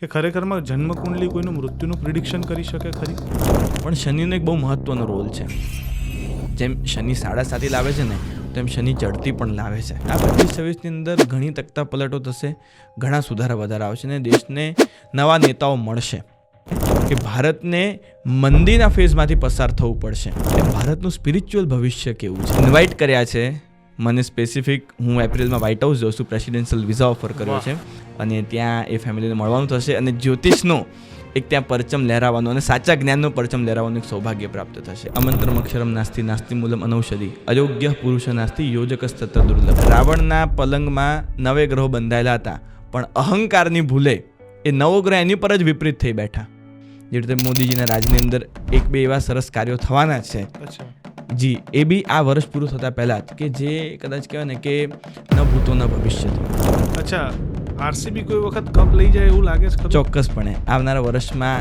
કે ખરેખરમાં જન્મકુંડલી કોઈનું મૃત્યુનું પ્રિડિક્શન કરી શકે ખરી? પણ શનિનો એક બહુ મહત્વનો રોલ છે. જેમ શનિ 7.5 લાવે છે ને, તેમ શનિ ચડતી પણ લાવે છે. આ 25-26ની અંદર ઘણી તખ્તા પલટો થશે, ઘણા સુધારા વધારા આવશે અને દેશને નવા નેતાઓ મળશે. કે ભારતને મંદીના ફેઝમાંથી પસાર થવું પડશે. ભારતનું સ્પિરિચ્યુઅલ ભવિષ્ય કેવું છે. ઇન્વાઇટ કર્યા છે મને સ્પેસિફિક. હું એપ્રિલમાં વ્હાઇટ હાઉસ જઉં છું, પ્રેસિડેન્શિયલ વિઝા ઓફર કર્યો છે અને ત્યાં એ ફેમિલીને મળવાનું થશે અને જ્યોતિષનો એક ત્યાં પરચમ લહેરાવાનો અને સાચા જ્ઞાનનો પરચમ લહેરાવાનું એક સૌભાગ્ય પ્રાપ્ત થશે. અમંત્રમ અક્ષરમ નાસ્તિ નાસ્તિ મૂલમ અનૌષધિ અયોગ્ય પુરુષ નાસ્તિ યોજકસ્તત્ર દુર્લભ. રાવણના પલંગમાં 9 ગ્રહો બંધાયેલા હતા, પણ અહંકારની ભૂલે એ 9 ગ્રહ એની પર જ વિપરીત થઈ બેઠા. જે રીતે મોદીજીના રાજની અંદર 1-2 એવા સરસ કાર્યો થવાના છે જી, એ બી આ વર્ષ પૂરું થતાં પહેલાં જ, કે જે કદાચ કહેવાય ને કે ન ભૂતો ન ભવિષ્ય. અચ્છા, આરસીબી કોઈ વખત કપ લઈ જાય એવું લાગે છે? ચોક્કસપણે આવનારા વર્ષમાં